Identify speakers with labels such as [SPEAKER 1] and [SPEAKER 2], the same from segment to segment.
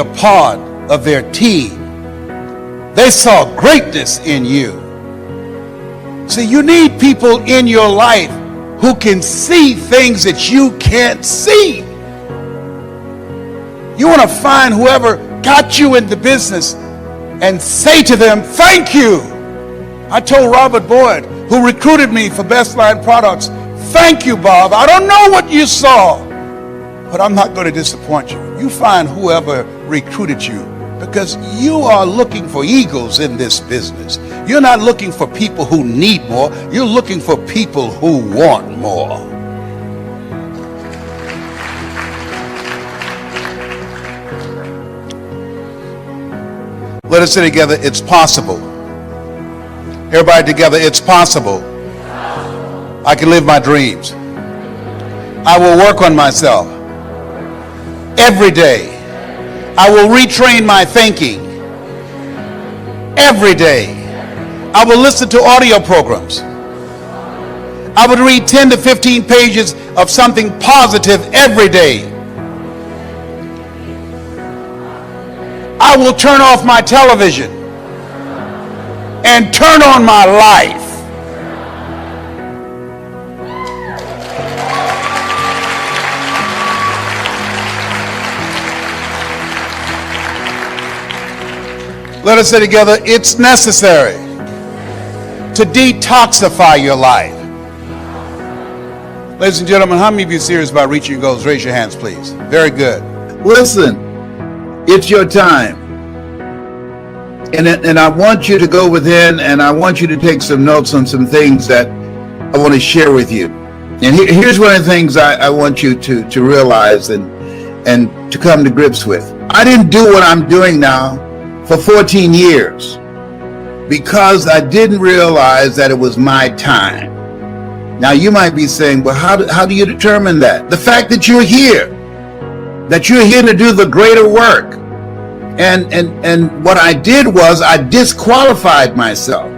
[SPEAKER 1] a part of their team. They saw greatness in you. See, you need people in your life who can see things that you can't see. You want to find whoever got you into business and say to them, thank you. I told Robert Boyd, who recruited me for Best Line Products, thank you, Bob. I don't know what you saw, but I'm not going to disappoint you. You find whoever recruited you, because you are looking for eagles in this business. You're not looking for people who need more. You're looking for people who want more. Let us say together, it's possible. Everybody together, it's possible. I can live my dreams. I will work on myself every day. I will retrain my thinking every day. I will listen to audio programs. I would read 10 to 15 pages of something positive every day. I will turn off my television and turn on my life. Let us say together, it's necessary to detoxify your life. Ladies and gentlemen, how many of you are serious about reaching your goals? Raise your hands, please. Very good.
[SPEAKER 2] Listen, it's your time. And I want you to go within, and I want you to take some notes on some things that I want to share with you. And here's one of the things I want you to realize and to come to grips with. I didn't do what I'm doing now for 14 years because I didn't realize that it was my time. Now you might be saying, well, how do you determine that? The fact that you're here to do the greater work. And what I did was I disqualified myself.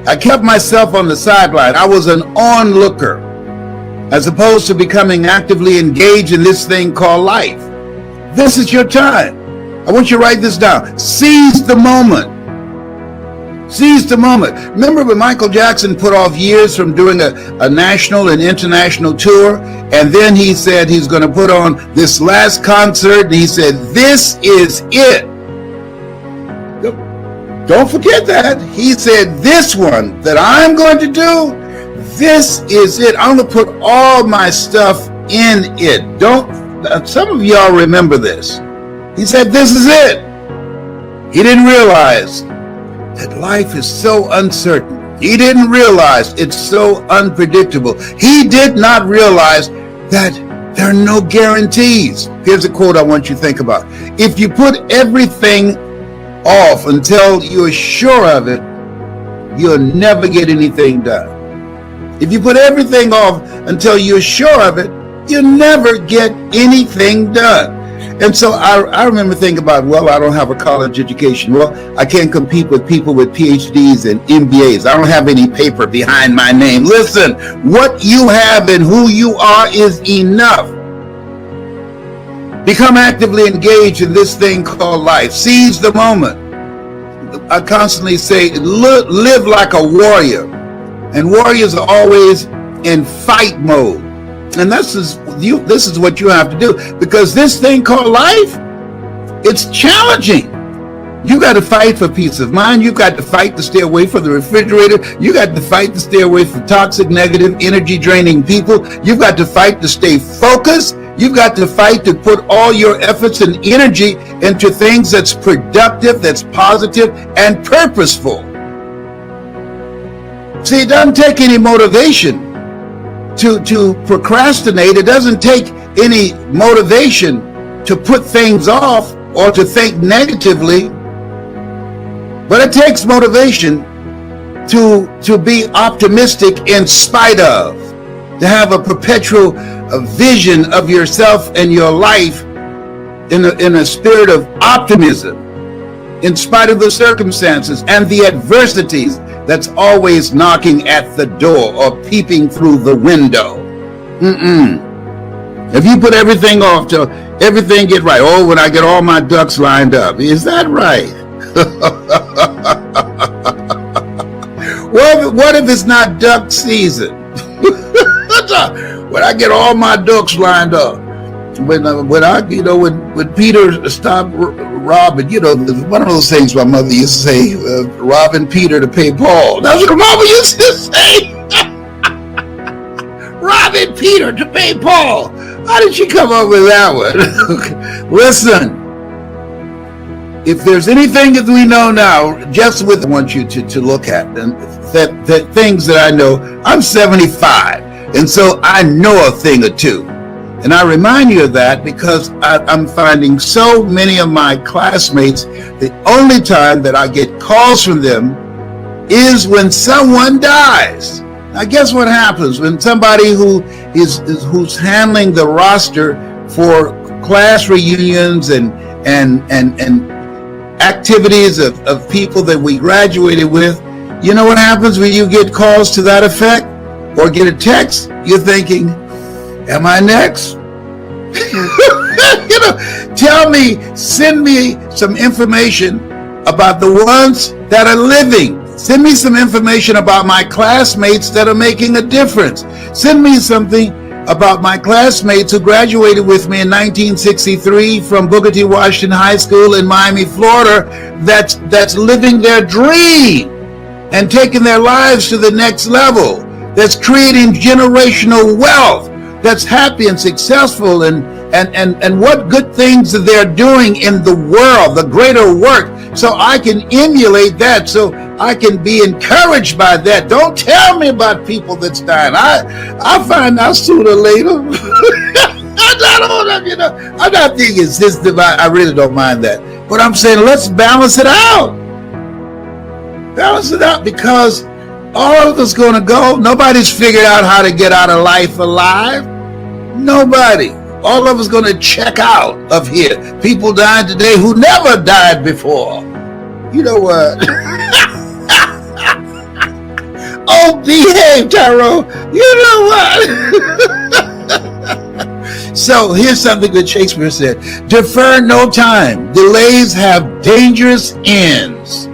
[SPEAKER 2] I kept myself on the sideline. I was an onlooker as opposed to becoming actively engaged in this thing called life. This is your time. I want you to write this down. Seize the moment. Seize the moment. Remember when Michael Jackson put off years from doing a national and international tour, and then he said he's going to put on this last concert, and he said, this is it. Don't forget that. He said, this one that I'm going to do, this is it. I'm going to put all my stuff in it. Some of y'all remember this. He said, this is it. He didn't realize that life is so uncertain. He didn't realize it's so unpredictable. He did not realize that there are no guarantees. Here's a quote I want you to think about. If you put everything off until you're sure of it, you'll never get anything done. If you put everything off until you're sure of it, you'll never get anything done. And so I remember thinking about, well, I don't have a college education. Well, I can't compete with people with PhDs and MBAs. I don't have any paper behind my name. Listen, what you have and who you are is enough. Become actively engaged in this thing called life. Seize the moment. I constantly say, live like a warrior. And warriors are always in fight mode. And this is what you have to do, because this thing called life, it's challenging. You got to fight for peace of mind. You got to fight to stay away from the refrigerator. You got to fight to stay away from toxic, negative, energy draining people. You've got to fight to stay focused. You've got to fight to put all your efforts and energy into things that's productive, that's positive, and purposeful. See, it doesn't take any motivation to procrastinate. It doesn't take any motivation to put things off or to think negatively, but it takes motivation to be optimistic in spite of, to have a perpetual vision of yourself and your life in a spirit of optimism in spite of the circumstances and the adversities that's always knocking at the door or peeping through the window. If you put everything off till everything get right, oh, when I get all my ducks lined up, is that right? What if it's not duck season? When I get all my ducks lined up, when Peter stopped robbing, one of those things my mother used to say, robbing Peter to pay Paul. That's what Mama used to say. Robbing Peter to pay Paul. How did she come up with that one? Listen, if there's anything that we know now, just with I want you to look at, and that things that I know, I'm 75, and so I know a thing or two. And I remind you of that because I'm finding so many of my classmates, the only time that I get calls from them is when someone dies. Now, guess what happens when somebody who's handling the roster for class reunions and activities of people that we graduated with? You know what happens when you get calls to that effect or get a text? You're thinking, am I next? Send me some information about the ones that are living. Send me some information about my classmates that are making a difference. Send me something about my classmates who graduated with me in 1963 from Booker T. Washington High School in Miami, Florida, that's living their dream and taking their lives to the next level, that's creating generational wealth, that's happy and successful, and what good things they're doing in the world, the greater work, so I can emulate that, so I can be encouraged by that. Don't tell me about people that's dying. I find out sooner or later. I'm not being insistent. I really don't mind that. But I'm saying let's balance it out. Balance it out, because all of us going to go. Nobody's figured out how to get out of life alive. Nobody. All of us going to check out of here. People dying today who never died before. You know what? Oh, behave, Tyrone. You know what? So here's something that Shakespeare said. Defer no time. Delays have dangerous ends.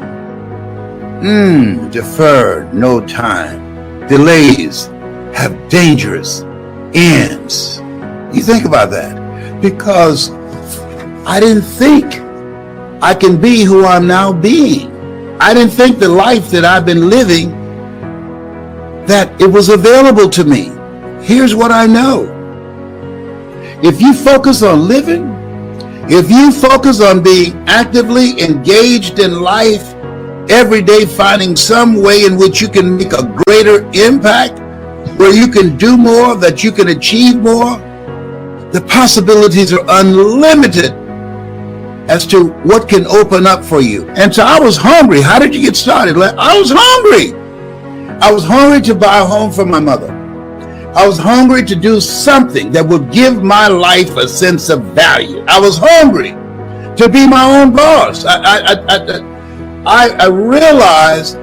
[SPEAKER 2] Defer no time. Delays have dangerous ends. You think about that, because I didn't think I can be who I'm now being. I didn't think the life that I've been living, that it was available to me. Here's what I know. If you focus on living, if you focus on being actively engaged in life, every day finding some way in which you can make a greater impact, where you can do more, that you can achieve more, the possibilities are unlimited as to what can open up for you. And so I was hungry. How did you get started? I was hungry. I was hungry to buy a home for my mother. I was hungry to do something that would give my life a sense of value. I was hungry to be my own boss. I realized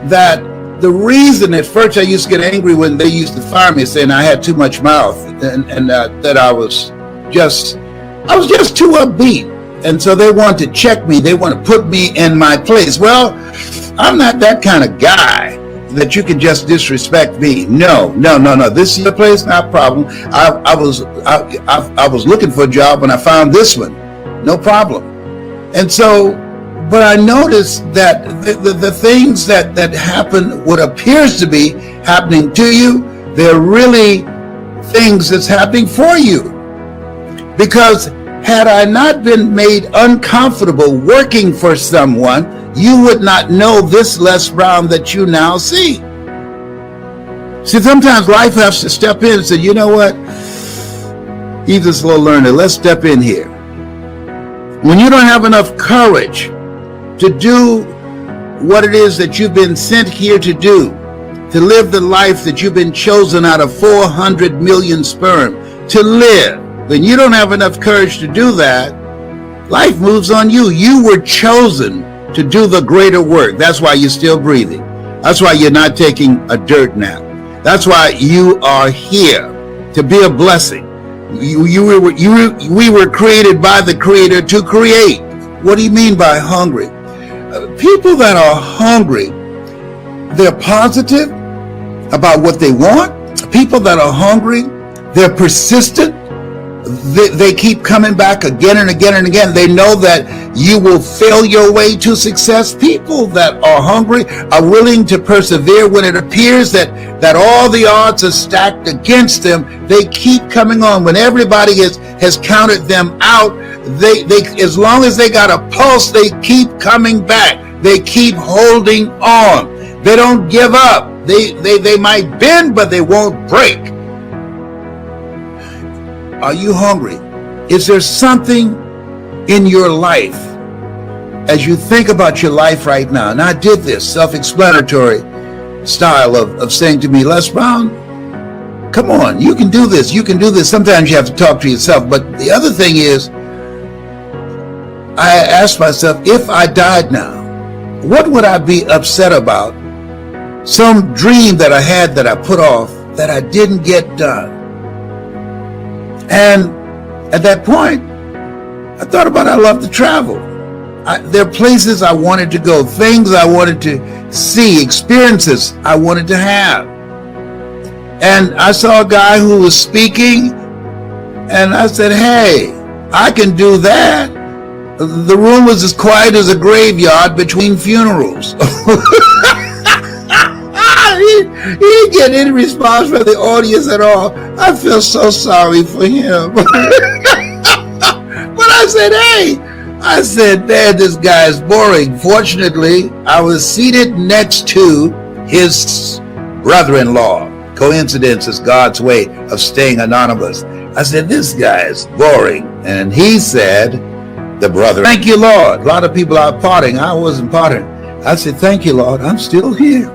[SPEAKER 2] that the reason at first I used to get angry when they used to fire me, saying I had too much mouth, and that I was just too upbeat. And so they want to check me. They want to put me in my place. Well, I'm not that kind of guy that you can just disrespect me. No. This is your place, not a problem. I was looking for a job when I found this one. No problem. And so, but I noticed that the things that happen, what appears to be happening to you, they're really things that's happening for you. Because had I not been made uncomfortable working for someone, you would not know this Les Brown that you now see. See, sometimes life has to step in and say, you know what? He's a slow learner. Let's step in here. When you don't have enough courage to do what it is that you've been sent here to do, to live the life that you've been chosen out of 400 million sperm to live, when you don't have enough courage to do that, life moves on you. You were chosen to do the greater work. That's why you're still breathing. That's why you're not taking a dirt nap. That's why you are here, to be a blessing. We were created by the Creator to create. What do you mean by hungry? People that are hungry, they're positive about what they want. People that are hungry, they're persistent. They keep coming back again and again and again. They know that you will fail your way to success. People that are hungry are willing to persevere when it appears that all the odds are stacked against them. They keep coming on. When everybody has counted them out, they as long as they got a pulse, they keep coming back. They keep holding on. They don't give up. They might bend, but they won't break. Are you hungry? Is there something in your life, as you think about your life right now? And I did this self-explanatory style of saying to me, Les Brown, come on, you can do this. You can do this. Sometimes you have to talk to yourself. But the other thing is, I asked myself, if I died now, what would I be upset about? Some dream that I had that I put off that I didn't get done. And at that point, I thought about, I love to travel. There are places I wanted to go, things I wanted to see, experiences I wanted to have. And I saw a guy who was speaking, and I said, hey, I can do that. The room was as quiet as a graveyard between funerals. He didn't get any response from the audience at all. I feel so sorry for him. But I said, man, this guy is boring. Fortunately, I was seated next to his brother-in-law. Coincidence is God's way of staying anonymous. I said, this guy is boring. And he said, the brother, thank you, Lord. A lot of people are partying. I wasn't partying. I said, thank you, Lord. I'm still here.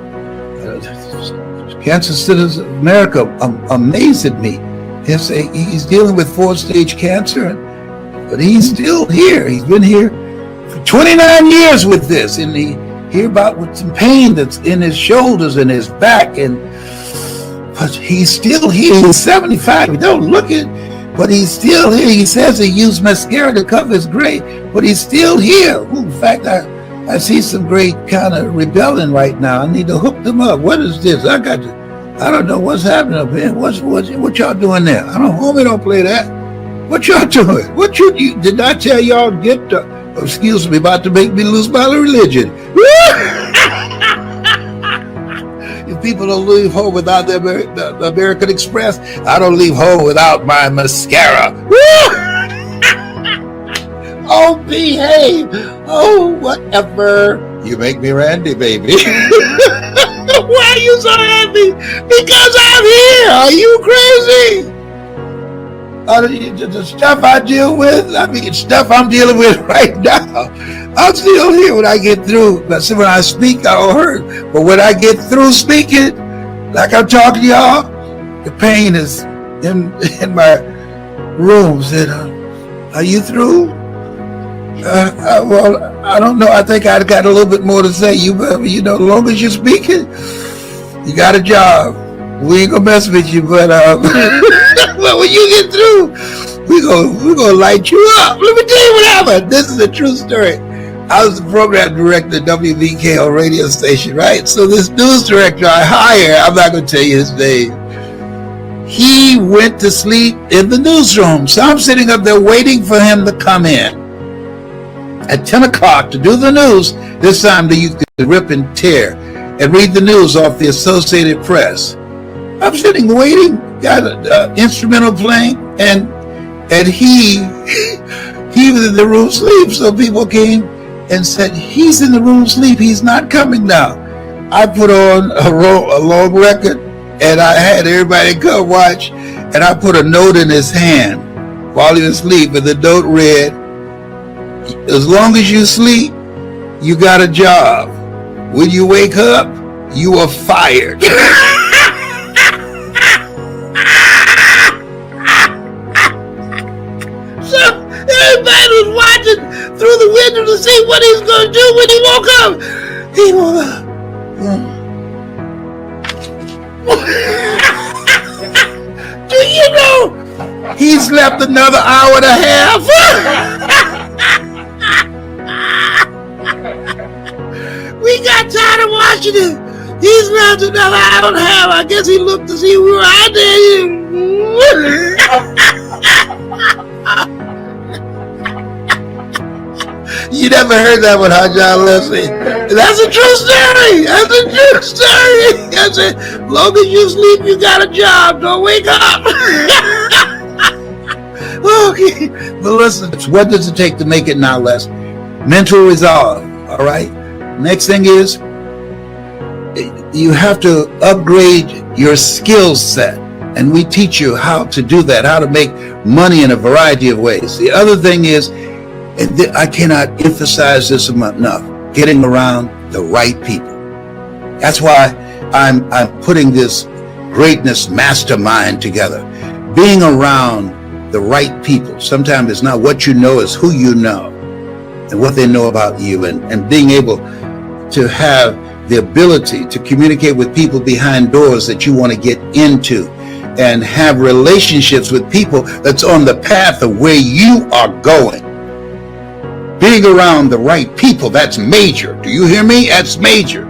[SPEAKER 2] Cancer Centers of America amazed at me. He's dealing with 4-stage cancer, but he's still here. He's been here for 29 years with this, and he hear about with some pain that's in his shoulders and his back, but he's still here. He's 75. We don't look it, but he's still here. He says he used mascara to cover his gray, but he's still here. In fact, I see some great kind of rebellion right now. I need to hook them up. What is this? I don't know what's happening up here. What y'all doing there? Homie, don't play that. What y'all doing? Did I tell y'all to get excuse me, about to make me lose my religion. If people don't leave home without the American Express, I don't leave home without my mascara. Oh, behave. Oh, whatever. You make me Randy, baby. Why are you so happy? Because I'm here. Are you crazy? The stuff I deal with, stuff I'm dealing with right now. I'm still here when I get through. But see, when I speak, I don't hurt. But when I get through speaking, like I'm talking to y'all, the pain is in my room. Said, are you through? Well, I don't know. I think I got a little bit more to say. As long as you're speaking, you got a job. We ain't gonna mess with you, but well, when you get through, we're gonna light you up. Let me tell you what happened. This is a true story. I was the program director at WVKO radio station, right? So this news director I hired, I'm not gonna tell you his name. He went to sleep in the newsroom. So I'm sitting up there waiting for him to come in at 10 o'clock to do the news. This time you could rip and tear and read the news off the Associated Press. I'm sitting waiting, got an instrumental playing, and he was in the room asleep. So people came and said, he's in the room asleep. He's not coming now. I put on a long record, and I had everybody come watch, and I put a note in his hand while he was asleep, and the note read, as long as you sleep, you got a job. When you wake up, you are fired. So everybody was watching through the window to see what he's going to do when he woke up. He woke up. Do you know He slept another hour and a half. We got tired of watching it. He slept another hour and a half. I guess he looked to see we were out there. You never heard that one, huh, John Leslie? That's a true story. That's a true story. That's it. As long as you sleep, you got a job. Don't wake up. Okay. But listen, what does it take to make it now, Les? Mental resolve. All right. Next thing is, you have to upgrade your skill set. And we teach you how to do that, how to make money in a variety of ways. The other thing is, I cannot emphasize this enough, getting around the right people. That's why I'm putting this greatness mastermind together. Being around the right people. Sometimes it's not what you know, it's who you know and what they know about you, and being able to have the ability to communicate with people behind doors that you want to get into, and have relationships with people that's on the path of where you are going. Being around the right people, that's major. Do you hear me? That's major.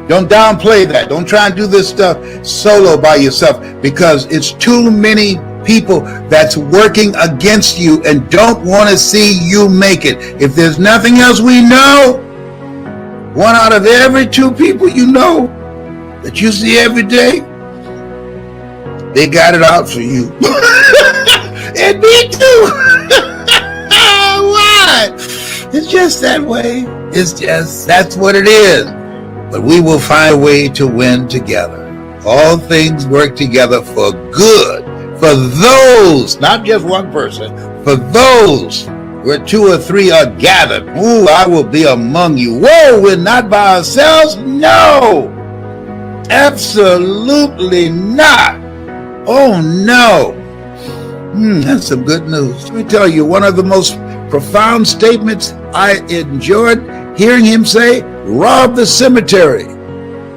[SPEAKER 2] Don't downplay that. Don't try and do this stuff solo by yourself, because it's too many people that's working against you and don't want to see you make it. If there's nothing else we know, 1 out of every 2 people you know that you see every day, they got it out for you. And me too. Why? It's just that way. That's what it is. But we will find a way to win together. All things work together for good. For those, not just one person, for those where 2 or 3 are gathered. Ooh, I will be among you. Whoa, we're not by ourselves? No. Absolutely not. Oh no. That's some good news. Let me tell you, one of the most profound statements I enjoyed hearing him say: rob the cemetery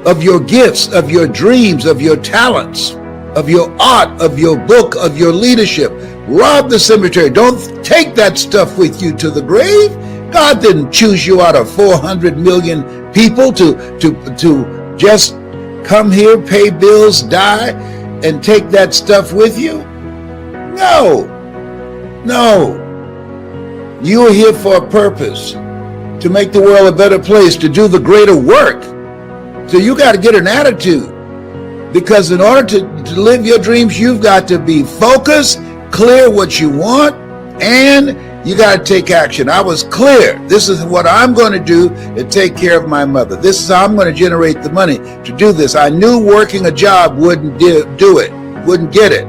[SPEAKER 2] of your gifts, of your dreams, of your talents, of your art, of your book, of your leadership. Rob the cemetery. Don't take that stuff with you to the grave. God didn't choose you out of 400 million people to just come here, pay bills, die, and take that stuff with you. No. You are here for a purpose, to make the world a better place, to do the greater work. So you got to get an attitude, because in order to live your dreams, you've got to be focused, clear what you want, and you got to take action. I was clear. This is what I'm going to do to take care of my mother. This is how I'm going to generate the money to do this. I knew working a job wouldn't do it, wouldn't get it.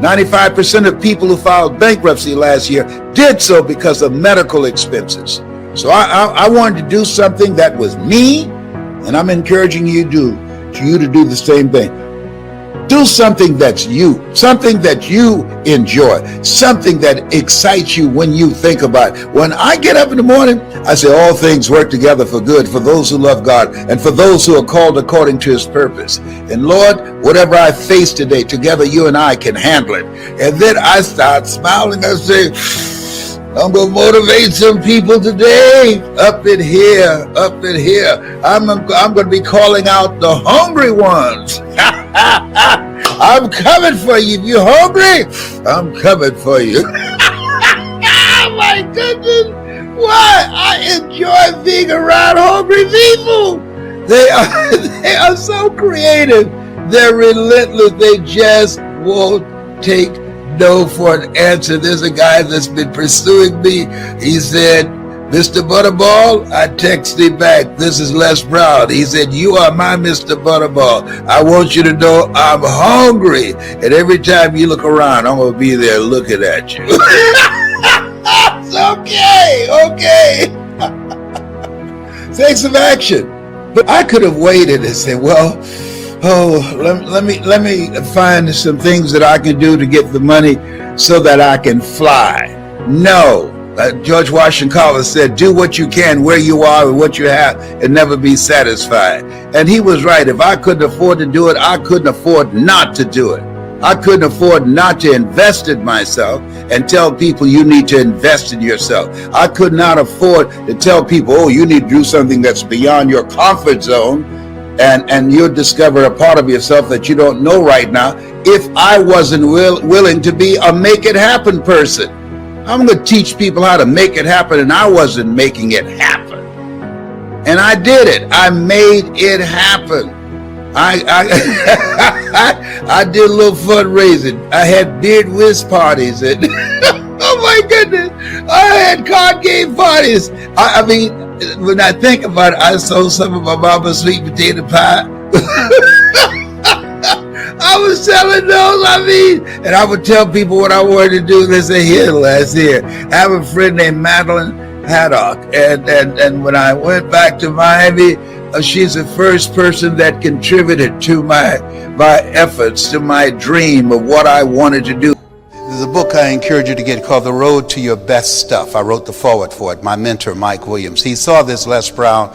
[SPEAKER 2] 95% of people who filed bankruptcy last year did so because of medical expenses. So I wanted to do something that was me, and I'm encouraging you to do the same thing. Do something that's you, something that you enjoy, something that excites you when you think about it. When I get up in the morning, I say all things work together for good for those who love God and for those who are called according to his purpose. And Lord, whatever I face today, together you and I can handle it. And then I start smiling. I say, I'm going to motivate some people today up in here. I'm going to be calling out the hungry ones. I'm coming for you. If you're hungry, I'm coming for you. Oh my goodness. Why? I enjoy being around hungry people. They are so creative. They're relentless. They just won't take no for an answer. There's a guy that's been pursuing me. He said, Mr. Butterball, I texted him back. This is Les Brown. He said, you are my Mr. Butterball. I want you to know I'm hungry. And every time you look around, I'm going to be there looking at you. It's okay. Take some action. But I could have waited and said, well, let me find some things that I can do to get the money so that I can fly. No. George Washington Carver said, do what you can where you are and what you have and never be satisfied. And he was right. If I couldn't afford to do it, I couldn't afford not to do it. I couldn't afford not to invest in myself and tell people you need to invest in yourself. I could not afford to tell people, oh, you need to do something that's beyond your comfort zone, and you'll discover a part of yourself that you don't know right now, if I wasn't willing to be a make it happen person. I'm going to teach people how to make it happen, and I wasn't making it happen. And I did it. I made it happen. I did a little fundraising. I had beard whiz parties, and oh my goodness, I had card game parties. I mean, when I think about it, I sold some of my mama's sweet potato pie. I was selling those, and I would tell people what I wanted to do. They say, here, last year, I have a friend named Madeline Haddock, and when I went back to Miami, she's the first person that contributed to my efforts, to my dream of what I wanted to do.
[SPEAKER 1] There's a book I encourage you to get called The Road to Your Best Stuff. I wrote the foreword for it. My mentor, Mike Williams, he saw this, Les Brown,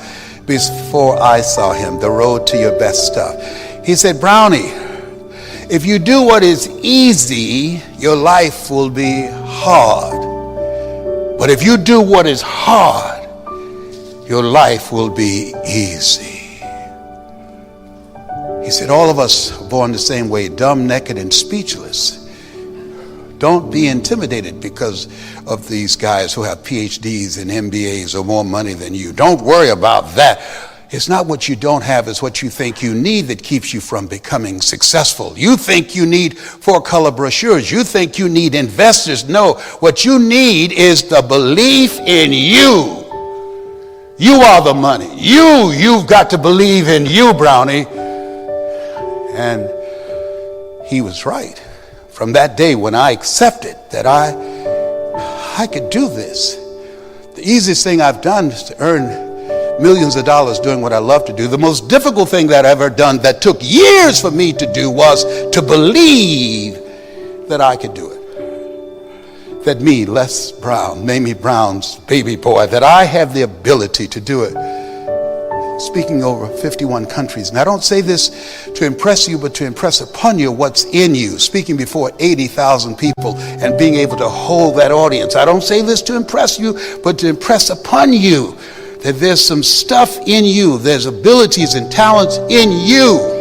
[SPEAKER 1] before I saw him. The Road to Your Best Stuff. He said, Brownie, if you do what is easy, your life will be hard. But if you do what is hard, your life will be easy. He said, all of us are born the same way, dumb, naked, and speechless. Don't be intimidated because of these guys who have PhDs and MBAs or more money than you. Don't worry about that. It's not what you don't have, it's what you think you need that keeps you from becoming successful. You think you need 4-color brochures. You think you need investors. No, what you need is the belief in you. You are the money. You've got to believe in you, Brownie. And he was right. From that day when I accepted that I could do this, the easiest thing I've done is to earn millions of dollars doing what I love to do. The most difficult thing that I've ever done that took years for me to do was to believe that I could do it. That me, Les Brown, Mamie Brown's baby boy, that I have the ability to do it. Speaking over 51 countries. And I don't say this to impress you, but to impress upon you what's in you. Speaking before 80,000 people and being able to hold that audience. I don't say this to impress you, but to impress upon you that there's some stuff in you, there's abilities and talents in you,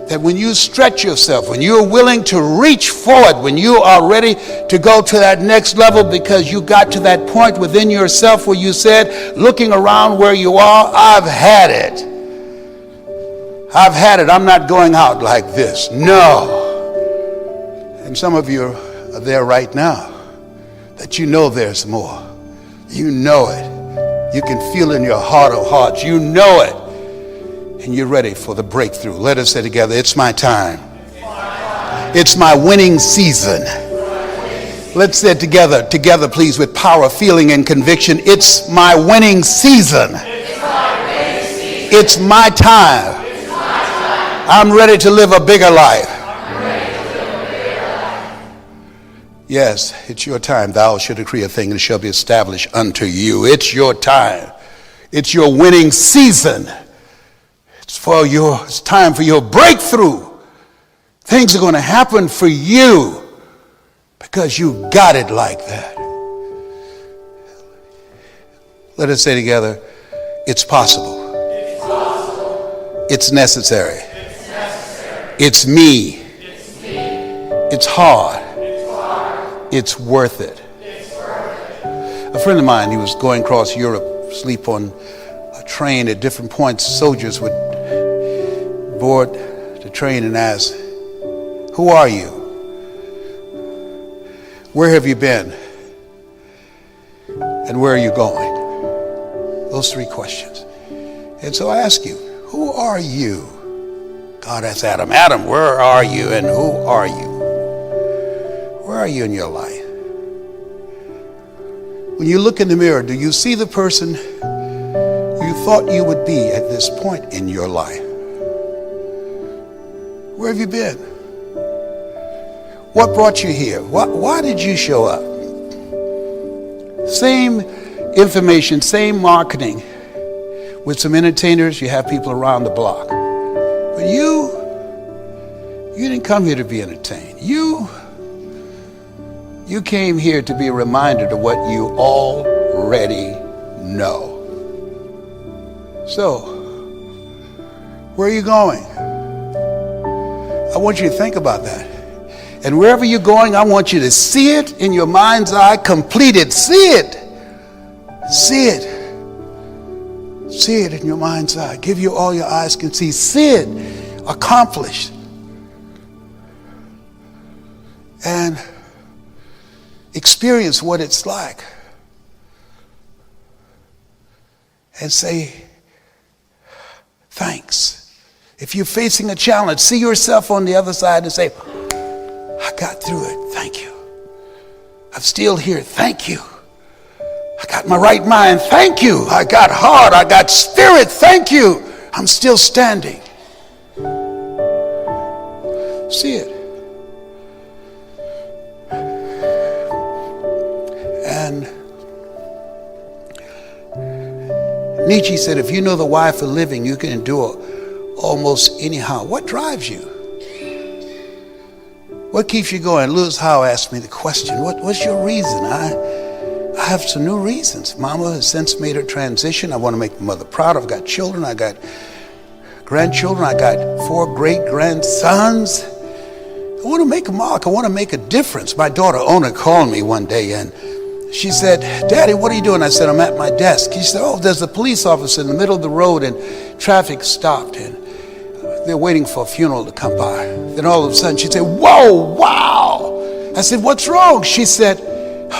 [SPEAKER 1] that when you stretch yourself, when you're willing to reach forward, when you are ready to go to that next level because you got to that point within yourself where you said, looking around where you are, I've had it. I'm not going out like this. No. And some of you are there right now, that you know there's more. You know it. You can feel in your heart of hearts. You know it. And you're ready for the breakthrough. Let us say together, it's my time. It's my winning season. Let's say it together please, with power, feeling, and conviction. It's my winning season. It's my time. I'm ready to live a bigger life. Yes, it's your time. Thou shalt decree a thing and it shall be established unto you. It's your time. It's your winning season. It's time for your breakthrough. Things are going to happen for you because you got it like that. Let us say together, it's possible. It's possible. It's necessary. It's necessary. It's me. It's me. It's hard. It's worth it. A friend of mine, he was going across Europe, sleep on a train at different points. Soldiers would board the train and ask, who are you? Where have you been? And where are you going? Those 3 questions. And so I ask you, who are you? God asked Adam, Adam, where are you and who are you? Where are you in your life? When you look in the mirror, do you see the person you thought you would be at this point in your life? Where have you been? What brought you here? Why did you show up? Same information, same marketing. With some entertainers, you have people around the block. But You didn't come here to be entertained. You came here to be reminded of what you already know. So, where are you going? I want you to think about that. And wherever you're going, I want you to see it in your mind's eye, complete it. See it. See it. See it in your mind's eye. Give you all your eyes can see. See it accomplished. And experience what it's like. And say, thanks. If you're facing a challenge, see yourself on the other side and say, I got through it. Thank you. I'm still here. Thank you. I got my right mind. Thank you. I got heart. I got spirit. Thank you. I'm still standing. See it. And Nietzsche said, if you know the why for living, you can endure almost anyhow. What drives you? What keeps you going? Lewis Howe asked me the question, what's your reason? I have some new reasons. Mama has since made her transition. I want to make my mother proud. I've got children. I got grandchildren. I got 4 great-grandsons. I want to make a mark. I want to make a difference. My daughter, Ona, called me one day and she said, Daddy, what are you doing? I said, I'm at my desk. She said, oh, there's a police officer in the middle of the road and traffic stopped and they're waiting for a funeral to come by. Then all of a sudden she said, whoa, wow. I said, what's wrong? She said,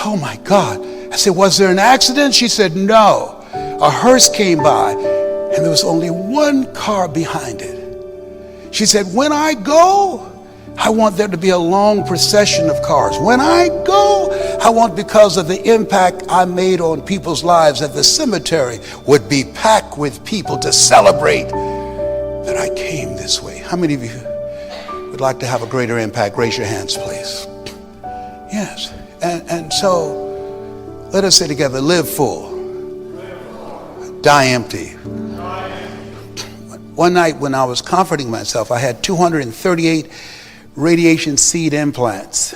[SPEAKER 1] oh my God. I said, was there an accident? She said, no. A hearse came by and there was only one car behind it. She said, when I go, I want there to be a long procession of cars. When I go, I want, because of the impact I made on people's lives, that the cemetery would be packed with people to celebrate that I came this way. How many of you would like to have a greater impact? Raise your hands, please. Yes. And so let us say together, live full, die empty. One night when I was comforting myself, I had 238 radiation seed implants.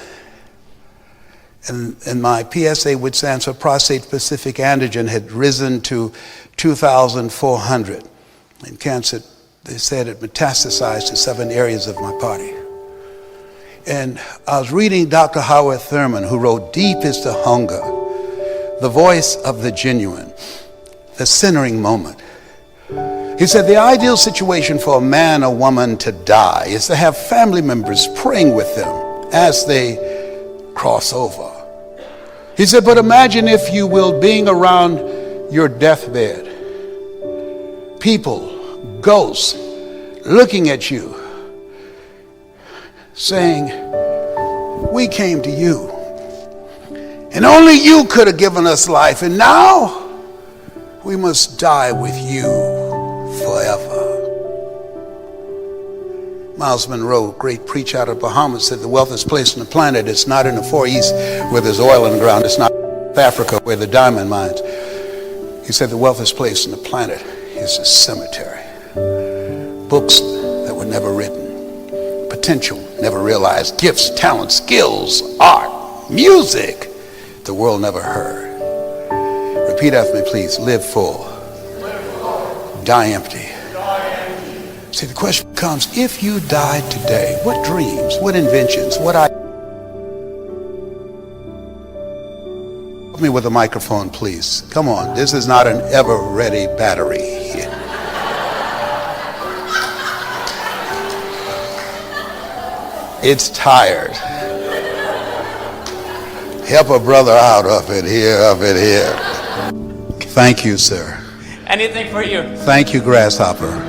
[SPEAKER 1] And my PSA, which stands for prostate specific antigen, had risen to 2,400. And cancer, they said, it metastasized to 7 areas of my body. And I was reading Dr. Howard Thurman, who wrote, Deep is the Hunger, the Voice of the Genuine, the Centering Moment. He said the ideal situation for a man or woman to die is to have family members praying with them as they cross over. He said, but imagine, if you will, being around your deathbed, people, ghosts, looking at you, saying, we came to you, and only you could have given us life, and now we must die with you forever. Miles Monroe, great preacher out of Bahamas, said the wealthiest place on the planet is not in the Far East where there's oil in the ground. It's not Africa where the diamond mines. He said the wealthiest place on the planet is a cemetery. Books that were never written, potential never realized, gifts, talents, skills, art, music the world never heard. Repeat after me, please. Live full. Die empty. See, the question becomes, if you died today, what dreams, what inventions, what ideas? Help me with a microphone, please. Come on, this is not an ever-ready battery. It's tired. Help a brother out up in here, up in here. Thank you, sir.
[SPEAKER 3] Anything for you.
[SPEAKER 1] Thank you, Grasshopper.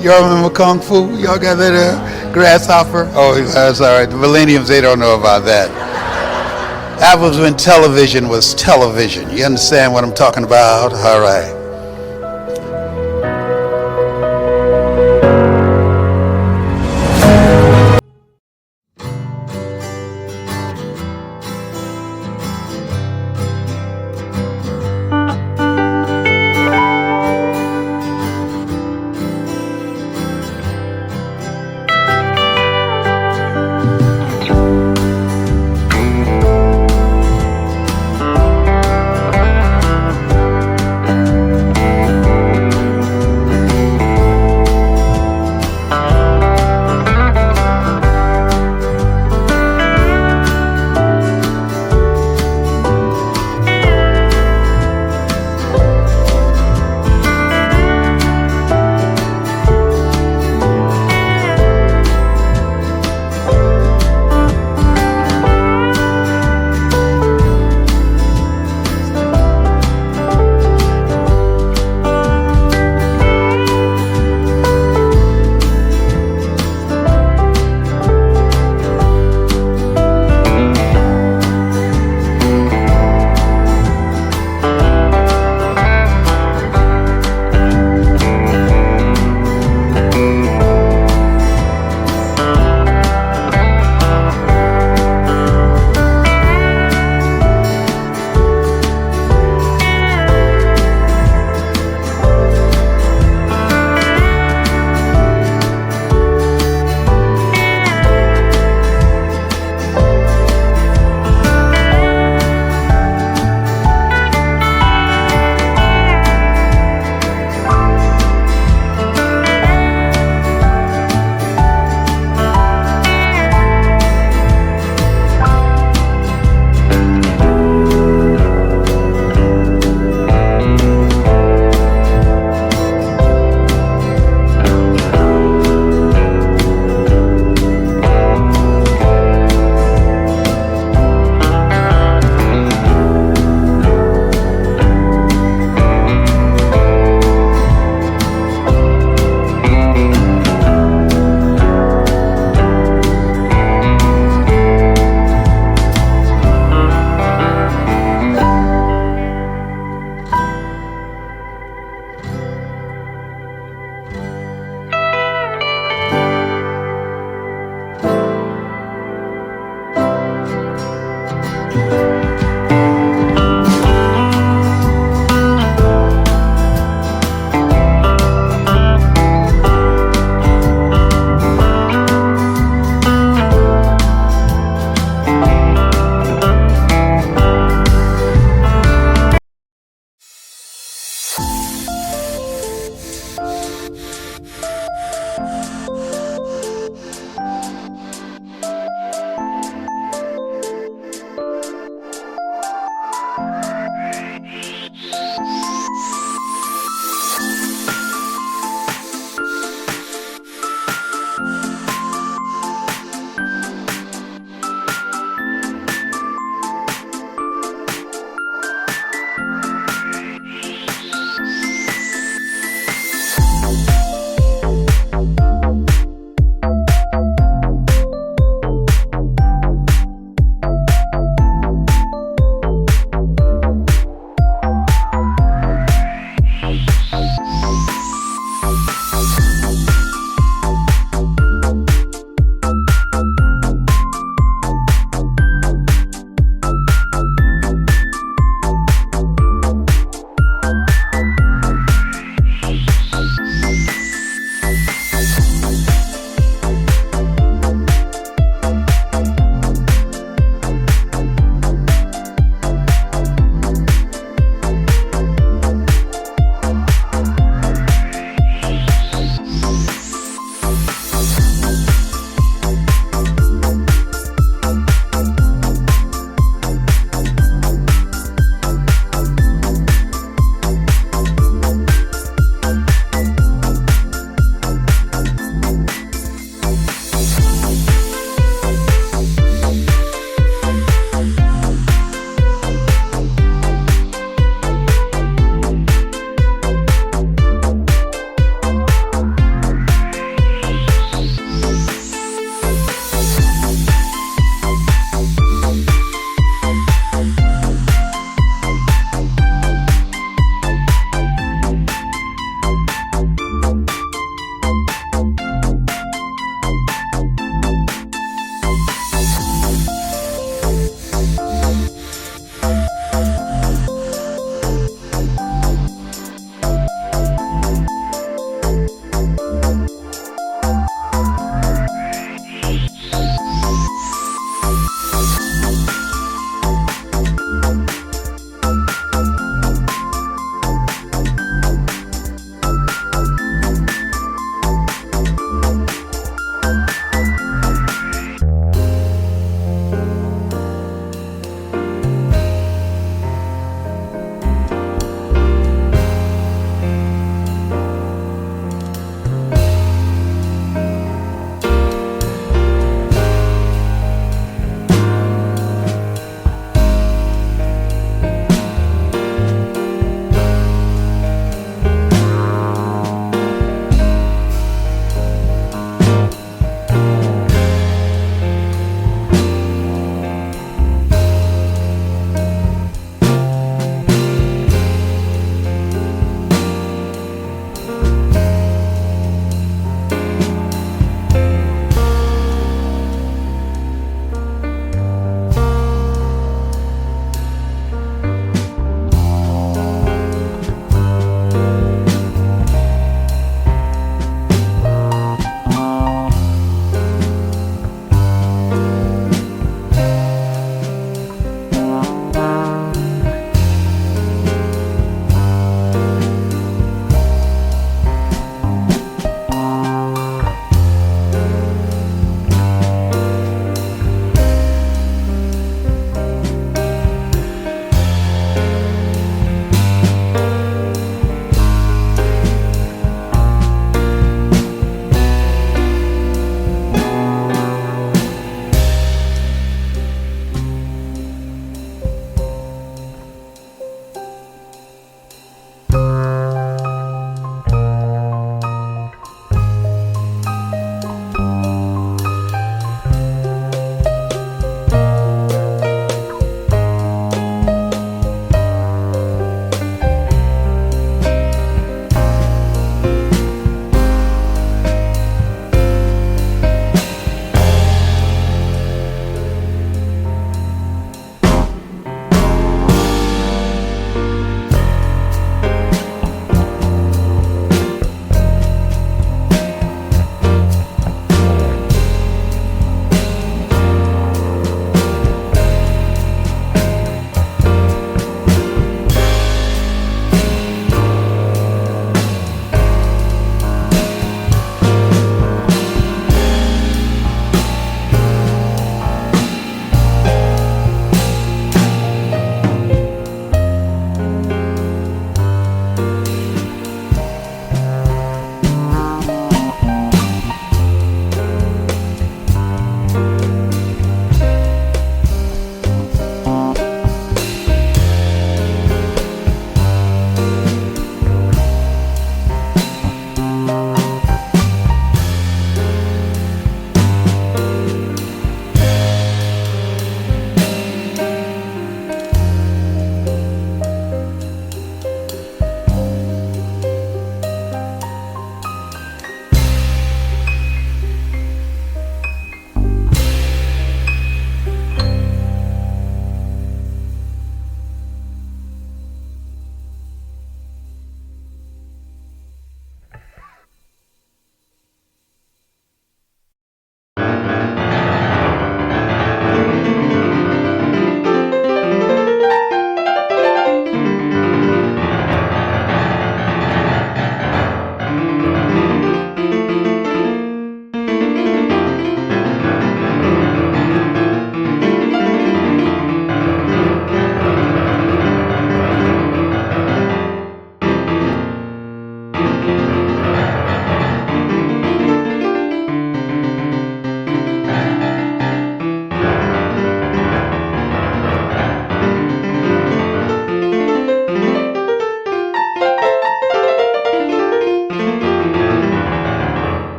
[SPEAKER 1] Y'all remember Kung Fu? Y'all got that Grasshopper? Oh, that's all right. The millenniums, they don't know about that. That was when television was television. You understand what I'm talking about? All right.